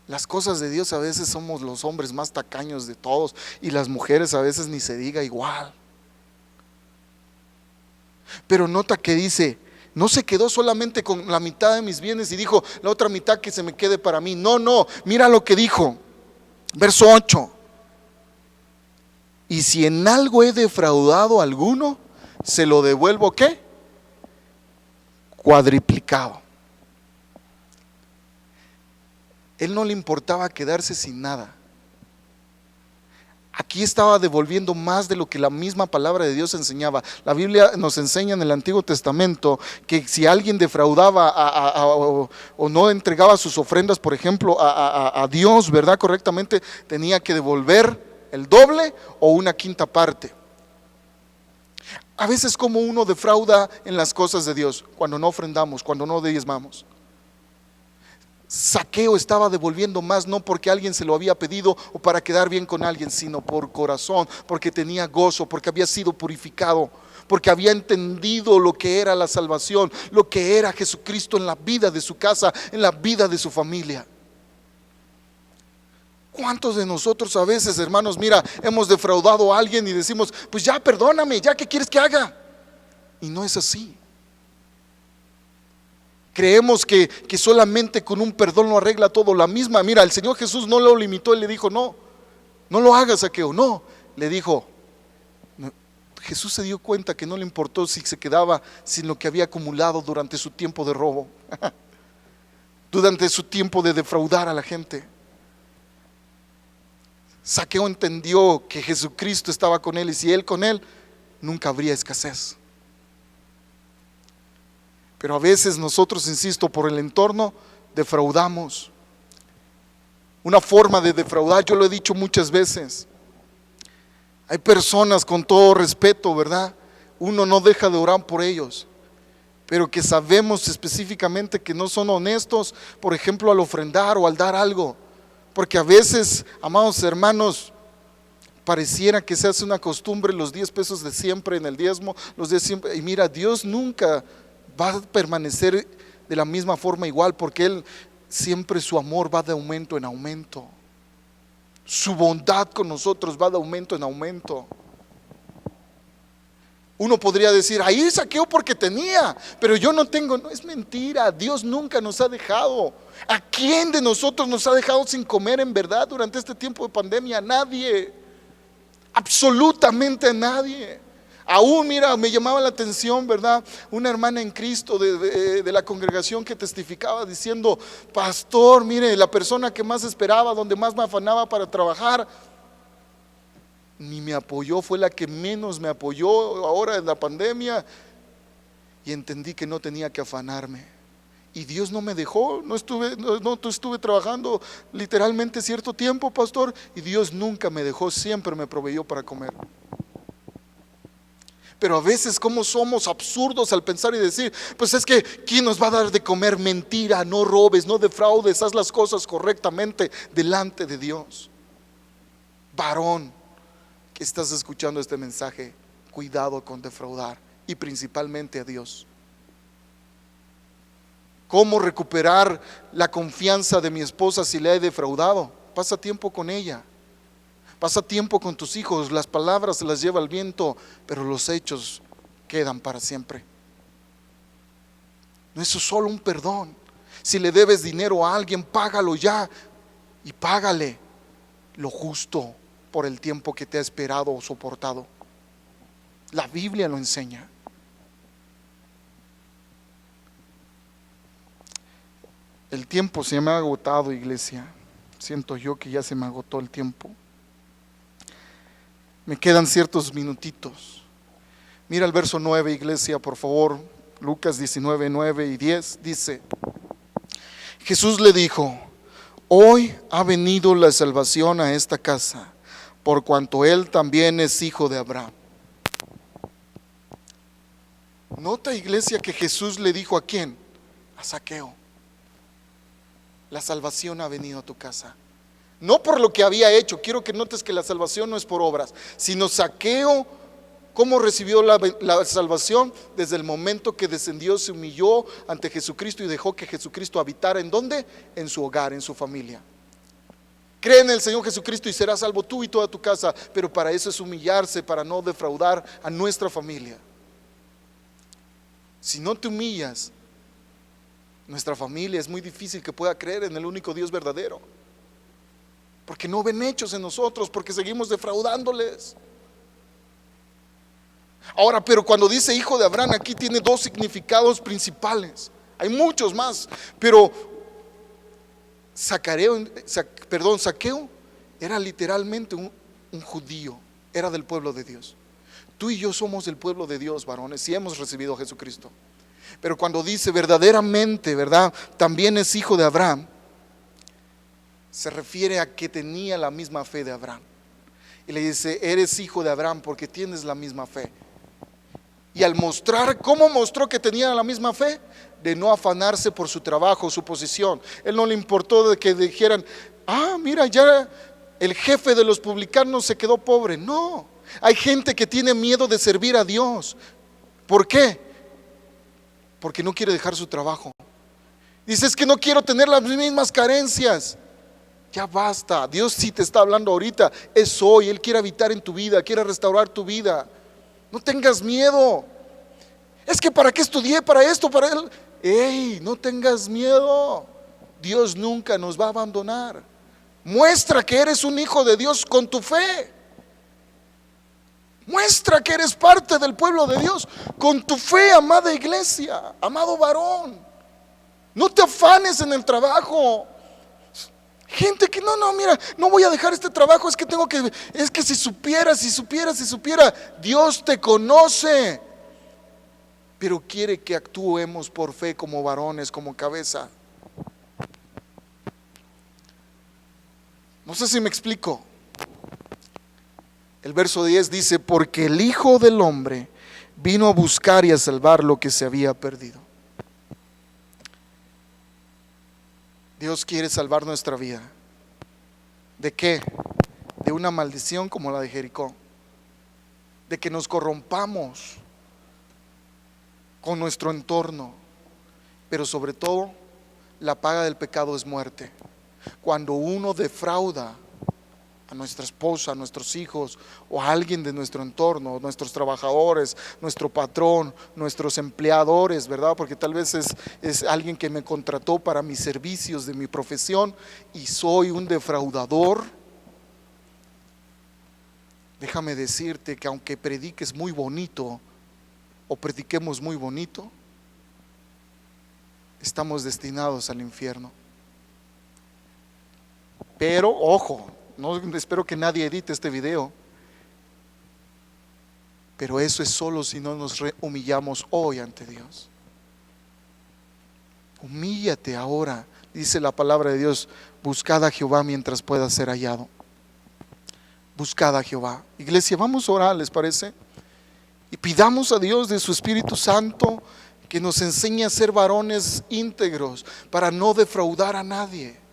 Speaker 1: las cosas de Dios a veces somos los hombres más tacaños de todos, y las mujeres a veces ni se diga igual. Pero nota que dice: no se quedó solamente con la mitad de mis bienes y dijo: la otra mitad que se me quede para mí. No, mira lo que dijo, verso 8: y si en algo he defraudado a alguno, se lo devuelvo, ¿qué? Cuadriplicado. Él no le importaba quedarse sin nada. Aquí estaba devolviendo más de lo que la misma palabra de Dios enseñaba. La Biblia nos enseña en el Antiguo Testamento que si alguien defraudaba o no entregaba sus ofrendas, por ejemplo, a Dios, ¿verdad? Correctamente, tenía que devolver el doble o una quinta parte. A veces, como uno defrauda en las cosas de Dios, cuando no ofrendamos, cuando no diezmamos. Zaqueo estaba devolviendo más, no porque alguien se lo había pedido o para quedar bien con alguien, sino por corazón, porque tenía gozo, porque había sido purificado, porque había entendido lo que era la salvación, lo que era Jesucristo en la vida de su casa, en la vida de su familia. ¿Cuántos de nosotros a veces, hermanos, mira, hemos defraudado a alguien y decimos, pues ya perdóname, ya, ¿qué quieres que haga? Y no es así. Creemos que solamente con un perdón lo arregla todo. La misma, mira, el Señor Jesús no lo limitó. Él le dijo, no lo hagas, Zaqueo. No, le dijo. Jesús se dio cuenta que no le importó si se quedaba sin lo que había acumulado durante su tiempo de robo, durante su tiempo de defraudar a la gente. Zaqueo entendió que Jesucristo estaba con él, y si él con él, nunca habría escasez. Pero a veces nosotros, insisto, por el entorno defraudamos. Una forma de defraudar, yo lo he dicho muchas veces, hay personas, con todo respeto, ¿verdad? Uno no deja de orar por ellos, pero que sabemos específicamente que no son honestos, por ejemplo, al ofrendar o al dar algo. Porque a veces, amados hermanos, pareciera que se hace una costumbre los 10 pesos de siempre en el diezmo, los 10 siempre. Y mira, Dios nunca va a permanecer de la misma forma igual, porque Él siempre, su amor va de aumento en aumento. Su bondad con nosotros va de aumento en aumento. Uno podría decir, ahí saqueo porque tenía, pero yo no tengo. No, es mentira. Dios nunca nos ha dejado. ¿A quién de nosotros nos ha dejado sin comer en verdad durante este tiempo de pandemia? A nadie. Absolutamente a nadie. Aún, mira, me llamaba la atención, ¿verdad? Una hermana en Cristo de la congregación que testificaba diciendo, pastor, mire, la persona que más esperaba, donde más me afanaba para trabajar, ni me apoyó, fue la que menos me apoyó ahora en la pandemia. Y entendí que no tenía que afanarme. Y Dios no me dejó, no estuve trabajando literalmente cierto tiempo, pastor, y Dios nunca me dejó, siempre me proveyó para comer. Pero a veces, como somos absurdos al pensar y decir, pues es que ¿quién nos va a dar de comer? Mentira, no robes, no defraudes, haz las cosas correctamente delante de Dios. Varón que estás escuchando este mensaje, cuidado con defraudar, y principalmente a Dios. ¿Cómo recuperar la confianza de mi esposa si le he defraudado? Pasa tiempo con ella. Pasa tiempo con tus hijos. Las palabras se las lleva el viento, pero los hechos quedan para siempre. No es solo un perdón. Si le debes dinero a alguien, págalo ya, y págale lo justo por el tiempo que te ha esperado o soportado. La Biblia lo enseña. El tiempo se me ha agotado, iglesia. Siento yo que ya se me agotó el tiempo. Me quedan ciertos minutitos. Mira el verso 9, iglesia, por favor. Lucas 19, 9 y 10 dice: Jesús le dijo: hoy ha venido la salvación a esta casa, por cuanto él también es hijo de Abraham. Nota, iglesia, que Jesús le dijo ¿a quién? A Zaqueo. La salvación ha venido a tu casa. No por lo que había hecho. Quiero que notes que la salvación no es por obras, sino Zaqueo, ¿cómo recibió la salvación? Desde el momento que descendió, se humilló ante Jesucristo y dejó que Jesucristo habitara. ¿En dónde? En su hogar, en su familia. Cree en el Señor Jesucristo y serás salvo tú y toda tu casa. Pero para eso es humillarse, para no defraudar a nuestra familia. Si no te humillas, nuestra familia es muy difícil que pueda creer en el único Dios verdadero, porque no ven hechos en nosotros, porque seguimos defraudándoles. Ahora, pero cuando dice hijo de Abraham, aquí tiene dos significados principales. Hay muchos más, pero Zaqueo era literalmente un judío, era del pueblo de Dios. Tú y yo somos del pueblo de Dios, varones, y hemos recibido a Jesucristo. Pero cuando dice verdaderamente, ¿verdad?, también es hijo de Abraham, se refiere a que tenía la misma fe de Abraham. Y le dice: eres hijo de Abraham porque tienes la misma fe. Y al mostrar, ¿cómo mostró que tenía la misma fe? De no afanarse por su trabajo, su posición. Él no le importó de que dijeran: mira, ya el jefe de los publicanos se quedó pobre. No, hay gente que tiene miedo de servir a Dios. ¿Por qué? Porque no quiere dejar su trabajo. Dice: es que no quiero tener las mismas carencias. Ya basta. Dios sí te está hablando ahorita. Es hoy. Él quiere habitar en tu vida, quiere restaurar tu vida. No tengas miedo. Es que para qué estudié, para esto, para él. Ey, no tengas miedo. Dios nunca nos va a abandonar. Muestra que eres un hijo de Dios con tu fe. Muestra que eres parte del pueblo de Dios con tu fe, amada iglesia, amado varón. No te afanes en el trabajo. Gente que no, mira, no voy a dejar este trabajo, es que si supiera, Dios te conoce, pero quiere que actuemos por fe como varones, como cabeza. No sé si me explico. El verso 10 dice: porque el Hijo del Hombre vino a buscar y a salvar lo que se había perdido. Dios quiere salvar nuestra vida. ¿De qué? De una maldición como la de Jericó. De que nos corrompamos con nuestro entorno. Pero sobre todo, la paga del pecado es muerte. Cuando uno defrauda a nuestra esposa, a nuestros hijos o a alguien de nuestro entorno, nuestros trabajadores, nuestro patrón, nuestros empleadores, ¿verdad? Porque tal vez es alguien que me contrató para mis servicios de mi profesión y soy un defraudador. Déjame decirte que aunque prediques muy bonito o prediquemos muy bonito, estamos destinados al infierno. Pero ojo, no espero que nadie edite este video, pero eso es solo si no nos humillamos hoy ante Dios. Humíllate ahora, dice la palabra de Dios: buscad a Jehová mientras pueda ser hallado. Buscad a Jehová. Iglesia, vamos a orar, ¿les parece? Y pidamos a Dios de su Espíritu Santo que nos enseñe a ser varones íntegros para no defraudar a nadie.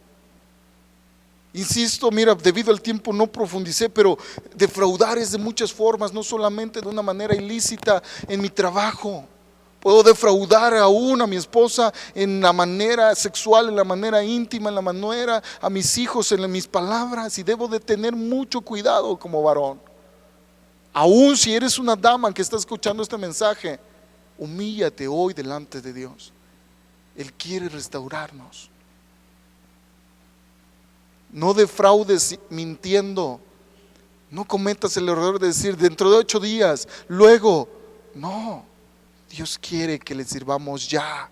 Speaker 1: Insisto, mira, debido al tiempo no profundicé, pero defraudar es de muchas formas, no solamente de una manera ilícita en mi trabajo. Puedo defraudar aún a mi esposa en la manera sexual, en la manera íntima, en la manera a mis hijos, en mis palabras, y debo de tener mucho cuidado como varón. Aún si eres una dama que está escuchando este mensaje, humíllate hoy delante de Dios. Él quiere restaurarnos. No defraudes mintiendo. No cometas el error de decir dentro de 8 días, luego. No, Dios quiere que le sirvamos ya.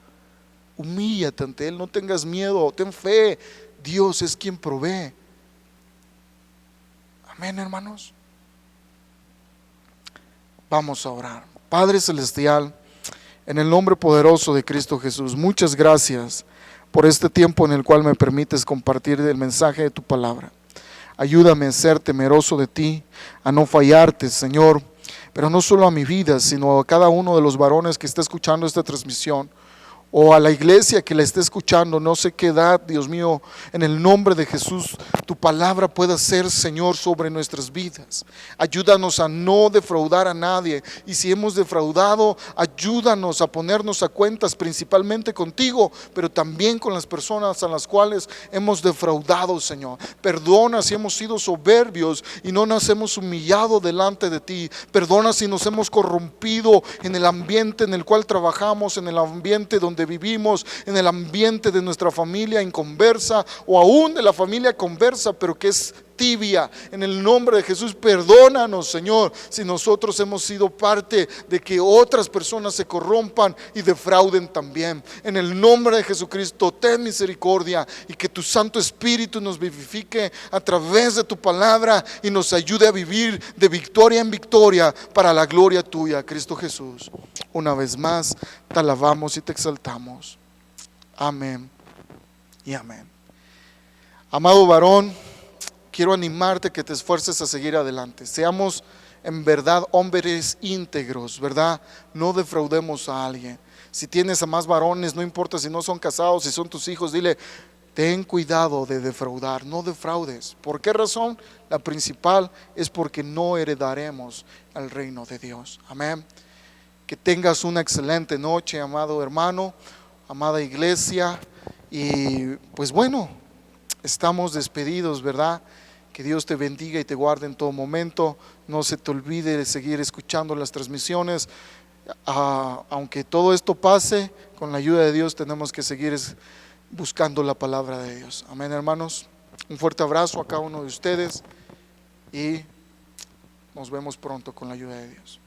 Speaker 1: Humíllate ante Él, no tengas miedo, ten fe. Dios es quien provee. Amén, hermanos. Vamos a orar. Padre Celestial, en el nombre poderoso de Cristo Jesús, muchas gracias por este tiempo en el cual me permites compartir el mensaje de tu palabra. Ayúdame a ser temeroso de ti, a no fallarte, Señor, pero no solo a mi vida, sino a cada uno de los varones que está escuchando esta transmisión, o a la iglesia que la esté escuchando, no sé qué edad, Dios mío, en el nombre de Jesús, tu palabra pueda ser, Señor, sobre nuestras vidas. Ayúdanos a no defraudar a nadie, y si hemos defraudado, ayúdanos a ponernos a cuentas principalmente contigo, pero también con las personas a las cuales hemos defraudado, Señor. Perdona si hemos sido soberbios y no nos hemos humillado delante de ti. Perdona si nos hemos corrompido en el ambiente en el cual trabajamos, en el ambiente donde vivimos, en el ambiente de nuestra familia inconversa, o aún de la familia conversa pero que es tibia. En el nombre de Jesús, perdónanos, Señor, si nosotros hemos sido parte de que otras personas se corrompan y defrauden también. En el nombre de Jesucristo, ten misericordia y que tu Santo Espíritu nos vivifique a través de tu palabra y nos ayude a vivir de victoria en victoria para la gloria tuya, Cristo Jesús. Una vez más, te alabamos y te exaltamos. Amén y amén. Amado varón, quiero animarte que te esfuerces a seguir adelante. Seamos en verdad hombres íntegros, ¿verdad? No defraudemos a alguien. Si tienes a más varones, no importa si no son casados, si son tus hijos, dile: ten cuidado de defraudar, no defraudes. ¿Por qué razón? La principal es porque no heredaremos al reino de Dios. Amén. Que tengas una excelente noche, amado hermano, amada iglesia. Y pues bueno, estamos despedidos, ¿verdad? Que Dios te bendiga y te guarde en todo momento. No se te olvide de seguir escuchando las transmisiones. Aunque todo esto pase, con la ayuda de Dios tenemos que seguir buscando la palabra de Dios. Amén, hermanos. Un fuerte abrazo a cada uno de ustedes y nos vemos pronto con la ayuda de Dios.